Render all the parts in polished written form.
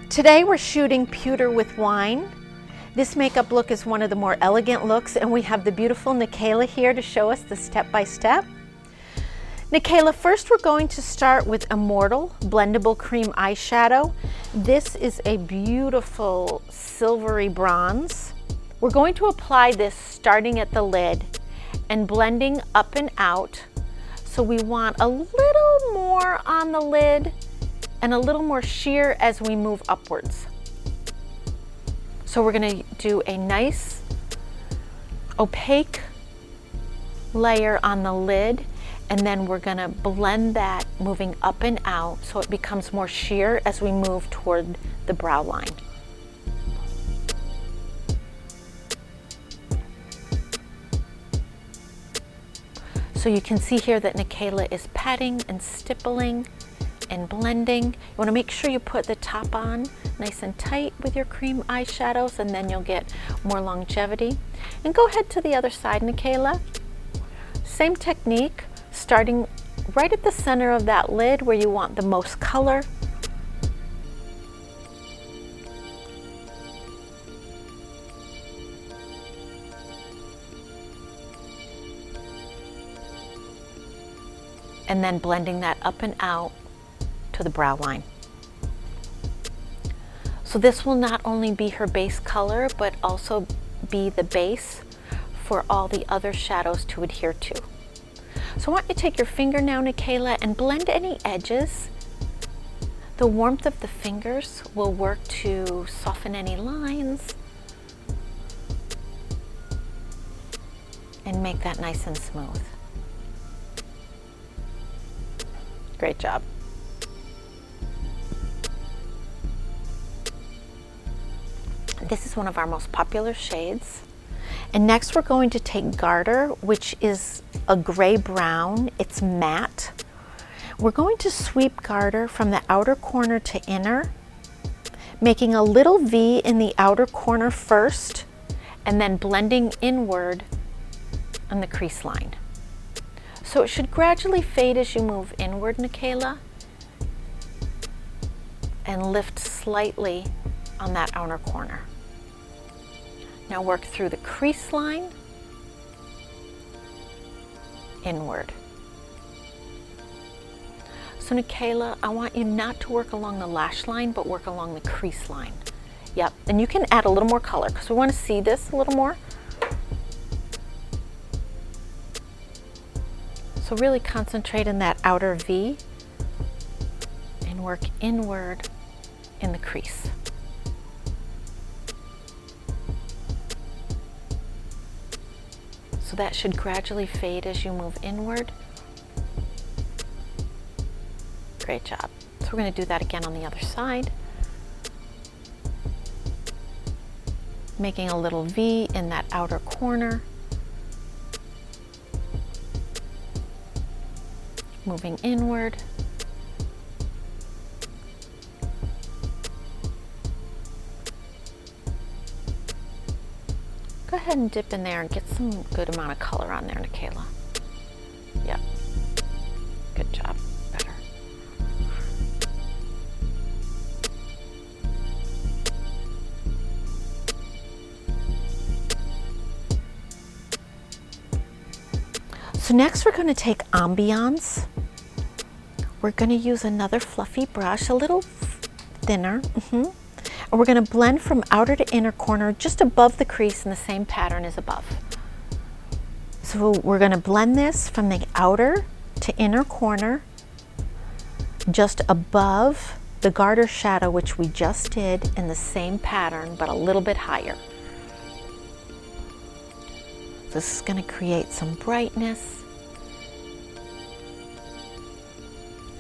Today we're shooting Pewter with Wine. This makeup look is one of the more elegant looks, and we have the beautiful Nikayla here to show us the step-by-step. Nikayla, first we're going to start with Immortal Blendable Cream Eyeshadow. This is a beautiful silvery bronze. We're going to apply this starting at the lid and blending up and out. So we want a little more on the lid and a little more sheer as we move upwards. So we're going to do a nice opaque layer on the lid, and then we're going to blend that moving up and out so it becomes more sheer as we move toward the brow line. So you can see here that Nikayla is patting and stippling and blending. You want to make sure you put the top on nice and tight with your cream eyeshadows, and then you'll get more longevity. And go ahead to the other side, Nikayla. Same technique, starting right at the center of that lid where you want the most color. And then blending that up and out to the brow line. So this will not only be her base color, but also be the base for all the other shadows to adhere to. So I want you to take your finger now, Nikayla, and blend any edges. The warmth of the fingers will work to soften any lines and make that nice and smooth. Great job. This is one of our most popular shades. And next we're going to take Garter, which is a gray brown. It's matte. We're going to sweep Garter from the outer corner to inner, making a little V in the outer corner first, and then blending inward on the crease line. So it should gradually fade as you move inward, Nikayla, and lift slightly on that outer corner. Now work through the crease line, inward. So Nikayla, I want you not to work along the lash line, but work along the crease line. Yep, and you can add a little more color because we want to see this a little more. So really concentrate in that outer V and work inward in the crease. So that should gradually fade as you move inward. Great job. So we're going to do that again on the other side. Making a little V in that outer corner. Moving inward. Go ahead and dip in there and get some good amount of color on there, Nikayla. Yep. Good job. Better. So next we're going to take Ambiance. We're going to use another fluffy brush, a little thinner. And we're going to blend from outer to inner corner just above the crease in the same pattern as above. So we're going to blend this from the outer to inner corner just above the Garter shadow, which we just did in the same pattern but a little bit higher. This is going to create some brightness.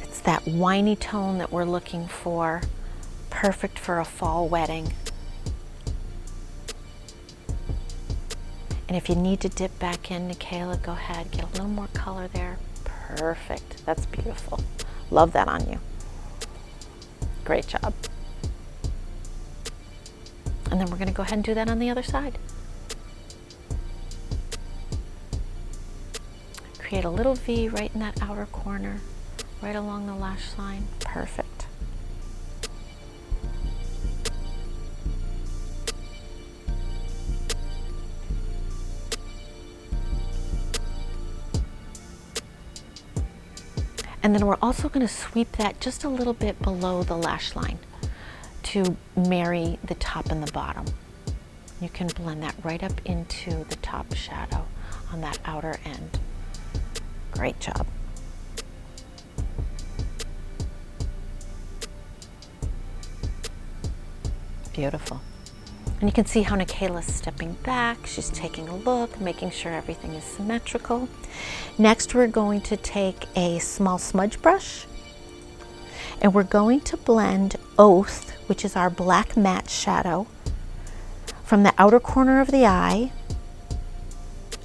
It's that winey tone that we're looking for. Perfect for a fall wedding. And if you need to dip back in, Nikayla, go ahead, get a little more color there. Perfect. That's beautiful. Love that on you. Great job. And then we're going to go ahead and do that on the other side. Create a little V right in that outer corner, right along the lash line. Perfect. And then we're also going to sweep that just a little bit below the lash line to marry the top and the bottom. You can blend that right up into the top shadow on that outer end. Great job. Beautiful. And you can see how Nikayla's stepping back. She's taking a look, making sure everything is symmetrical. Next, we're going to take a small smudge brush and we're going to blend Oath, which is our black matte shadow, from the outer corner of the eye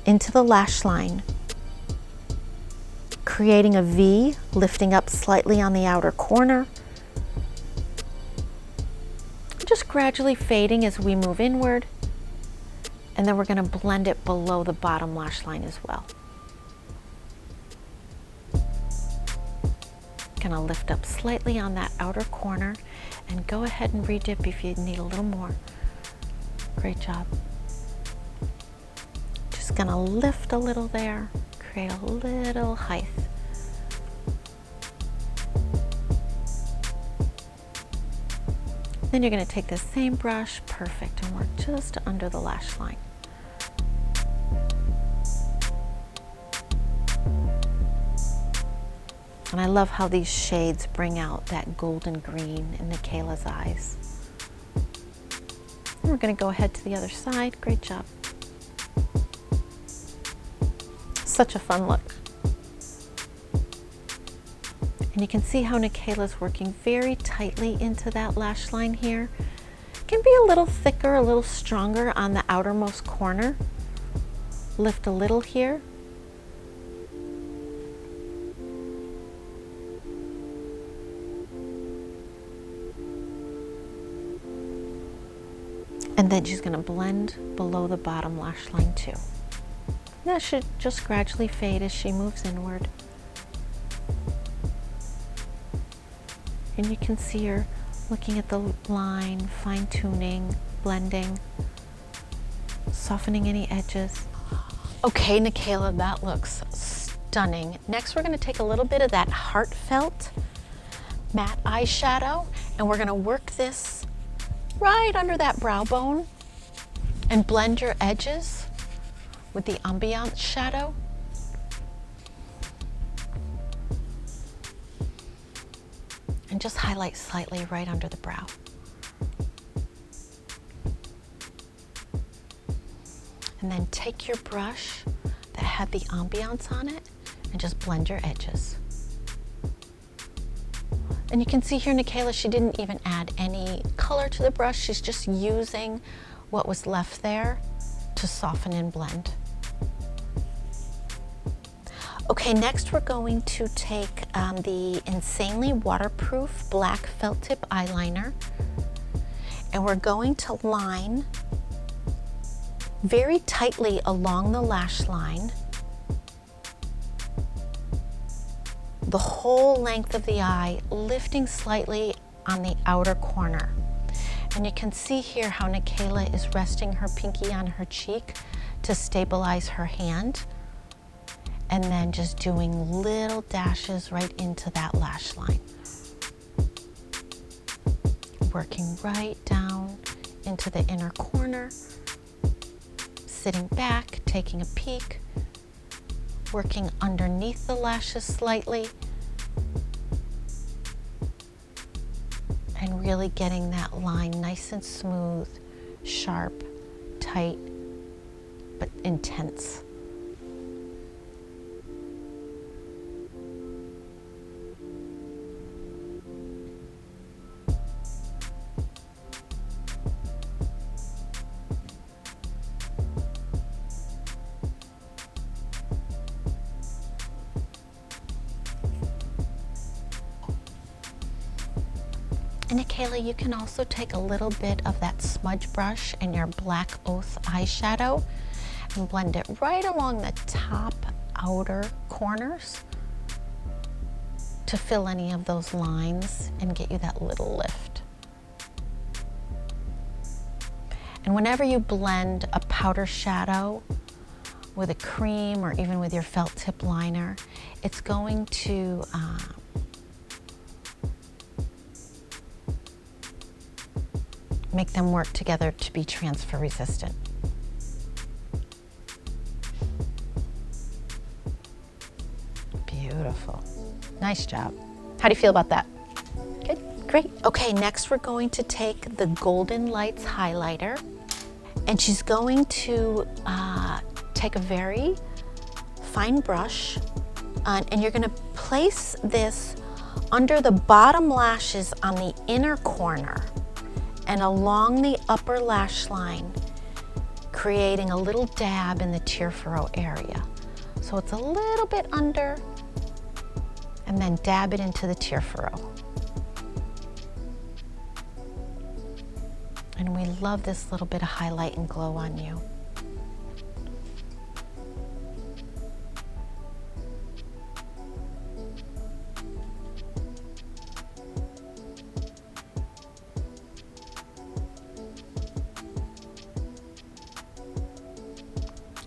into the lash line, creating a V, lifting up slightly on the outer corner, just gradually fading as we move inward, and then we're going to blend it below the bottom lash line as well. Going to lift up slightly on that outer corner and go ahead and redip if you need a little more. Great job. Just going to lift a little there, create a little height. Then you're going to take the same brush, perfect, and work just under the lash line. And I love how these shades bring out that golden green in Nikayla's eyes. And we're going to go ahead to the other side. Great job. Such a fun look. And you can see how Nikayla's working very tightly into that lash line here. It can be a little thicker, a little stronger on the outermost corner. Lift a little here. And then she's going to blend below the bottom lash line too. That should just gradually fade as she moves inward. And you can see her looking at the line, fine-tuning, blending, softening any edges. Okay, Nikayla, that looks stunning. Next, we're going to take a little bit of that heartfelt matte eyeshadow, and we're going to work this right under that brow bone and blend your edges with the ambiance shadow. And just highlight slightly right under the brow. And then take your brush that had the ambiance on it and just blend your edges. And you can see here, Nikayla, she didn't even add any color to the brush. She's just using what was left there to soften and blend. Okay, next we're going to take the insanely waterproof black felt tip eyeliner, and we're going to line very tightly along the lash line, the whole length of the eye, lifting slightly on the outer corner. And you can see here how Nikayla is resting her pinky on her cheek to stabilize her hand, and then just doing little dashes right into that lash line. Working right down into the inner corner, sitting back, taking a peek, working underneath the lashes slightly, and really getting that line nice and smooth, sharp, tight, but intense. And Nikayla, you can also take a little bit of that smudge brush and your black Oath eyeshadow and blend it right along the top outer corners to fill any of those lines and get you that little lift. And whenever you blend a powder shadow with a cream or even with your felt tip liner, it's going to make them work together to be transfer resistant. Beautiful. Nice job. How do you feel about that? Good, great. Okay, next we're going to take the Golden Lights highlighter, and she's going to take a very fine brush, and you're gonna place this under the bottom lashes on the inner corner and along the upper lash line, creating a little dab in the tear furrow area. So it's a little bit under, and then dab it into the tear furrow. And we love this little bit of highlight and glow on you.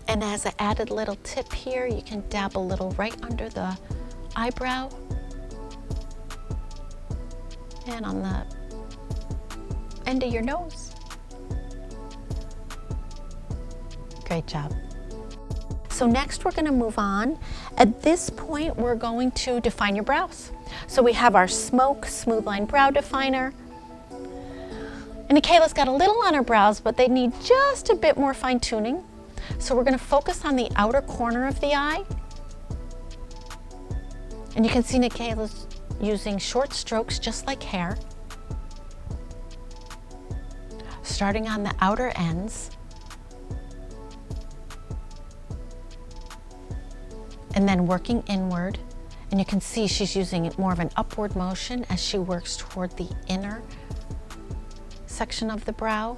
And as an added little tip here, you can dab a little right under the eyebrow and on the end of your nose. Great job. So next we're going to move on. At this point, we're going to define your brows. So we have our Smoke Smooth Line Brow Definer. And Nikayla's got a little on her brows, but they need just a bit more fine tuning. So we're going to focus on the outer corner of the eye. And you can see Nikayla's using short strokes just like hair, starting on the outer ends and then working inward. And you can see she's using more of an upward motion as she works toward the inner section of the brow.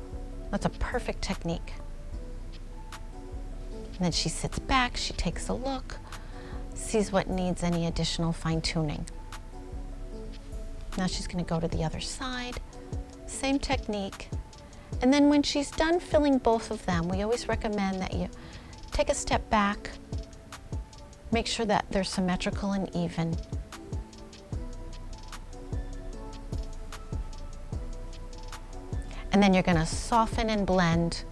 That's a perfect technique. And then she sits back, she takes a look, sees what needs any additional fine tuning. Now she's going to go to the other side, same technique. And then when she's done filling both of them, we always recommend that you take a step back, make sure that they're symmetrical and even. And then you're going to soften and blend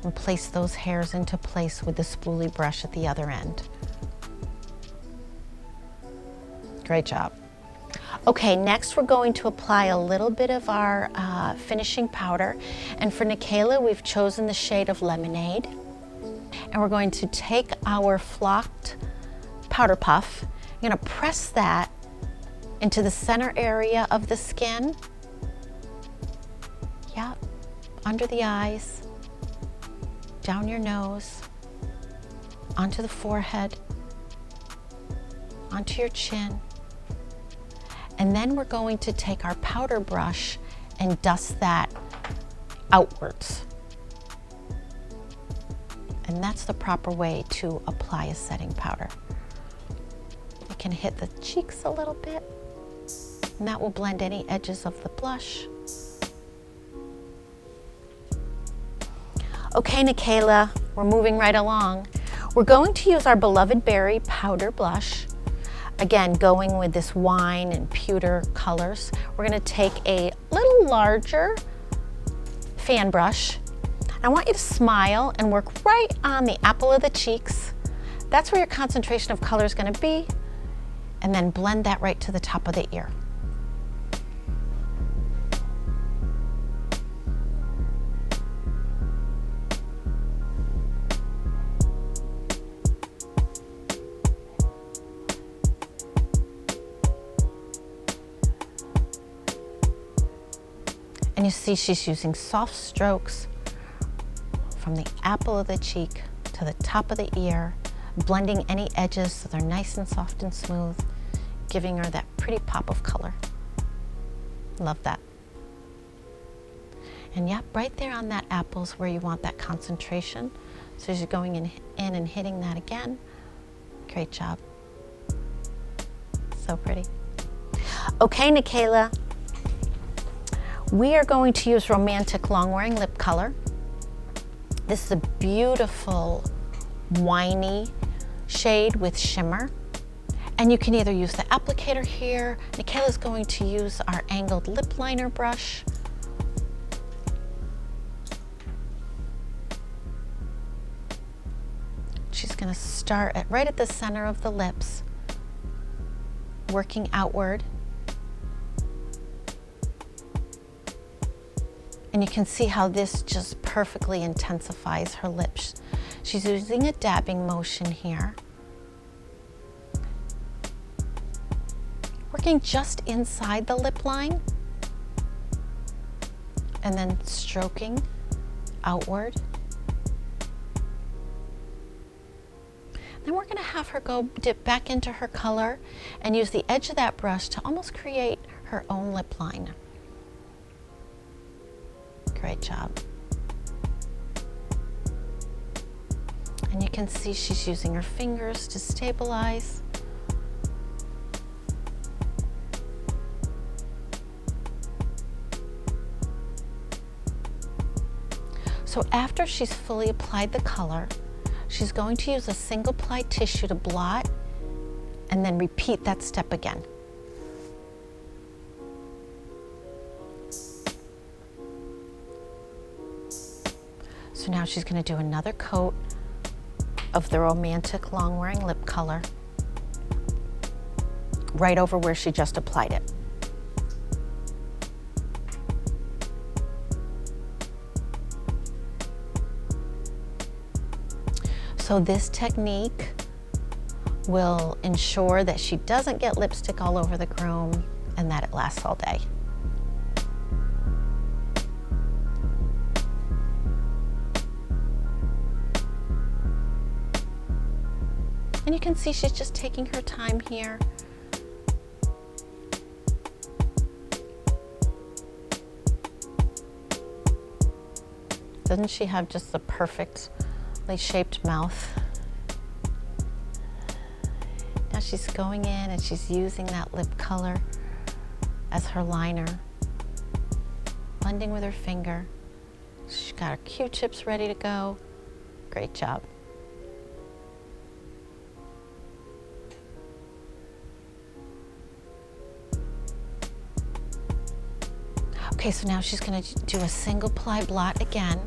and place those hairs into place with the spoolie brush at the other end. Great job. Okay, next we're going to apply a little bit of our finishing powder. And for Nikayla, we've chosen the shade of Lemonade. And we're going to take our flocked powder puff. You're going to press that into the center area of the skin. Yeah, under the eyes, down your nose, onto the forehead, onto your chin. And then we're going to take our powder brush and dust that outwards. And that's the proper way to apply a setting powder. You can hit the cheeks a little bit, and that will blend any edges of the blush. Okay, Nikayla, we're moving right along. We're going to use our Beloved Berry powder blush. Again, going with this wine and pewter colors. We're going to take a little larger fan brush. I want you to smile and work right on the apple of the cheeks. That's where your concentration of color is going to be. And then blend that right to the top of the ear. And you see she's using soft strokes from the apple of the cheek to the top of the ear, blending any edges so they're nice and soft and smooth, giving her that pretty pop of color. Love that. And yep, right there on that apple is where you want that concentration. So as you're going in and hitting that again, great job. So pretty. Okay, Nikayla. We are going to use Romantic Long Wearing Lip Color. This is a beautiful winey shade with shimmer. And you can either use the applicator here. Nikayla's going to use our angled lip liner brush. She's going to start right at the center of the lips, working outward. And you can see how this just perfectly intensifies her lips. She's using a dabbing motion here, working just inside the lip line, and then stroking outward. Then we're going to have her go dip back into her color and use the edge of that brush to almost create her own lip line. Great job. And you can see she's using her fingers to stabilize. So after she's fully applied the color, she's going to use a single ply tissue to blot and then repeat that step again. So now she's going to do another coat of the romantic long-wearing lip color right over where she just applied it. So this technique will ensure that she doesn't get lipstick all over the groom and that it lasts all day. And you can see she's just taking her time here. Doesn't she have just the perfectly shaped mouth? Now she's going in and she's using that lip color as her liner, blending with her finger. She's got her Q-tips ready to go. Great job. Okay, so now she's going to do a single ply blot again.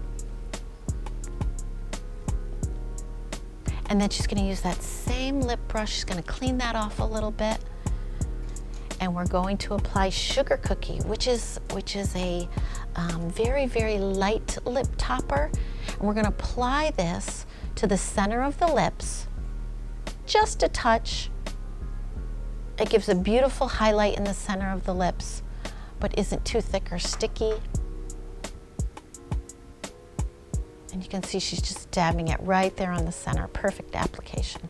And then she's going to use that same lip brush. She's going to clean that off a little bit. And we're going to apply Sugar Cookie, which is a very, very light lip topper. And we're going to apply this to the center of the lips, just a touch. It gives a beautiful highlight in the center of the lips, but isn't too thick or sticky. And you can see she's just dabbing it right there on the center. Perfect application.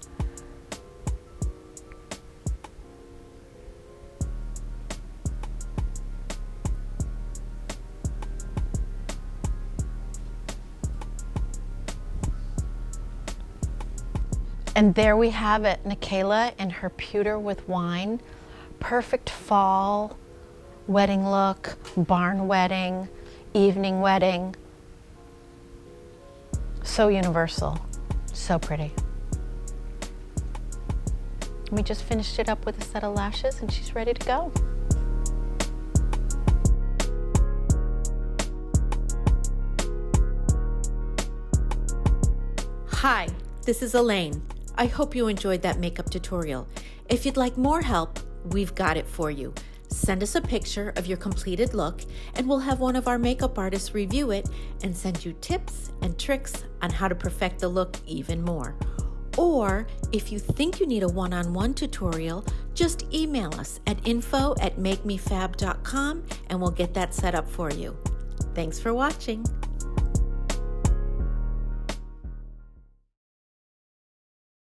And there we have it, Nikayla in her Pewter with Wine. Perfect fall wedding look, barn wedding, evening wedding. So universal, so pretty. We just finished it up with a set of lashes and she's ready to go. Hi, this is Elaine. I hope you enjoyed that makeup tutorial. If you'd like more help, we've got it for you. Send us a picture of your completed look and we'll have one of our makeup artists review it and send you tips and tricks on how to perfect the look even more. Or if you think you need a one-on-one tutorial, just email us at info@makemefab.com and we'll get that set up for you. Thanks for watching.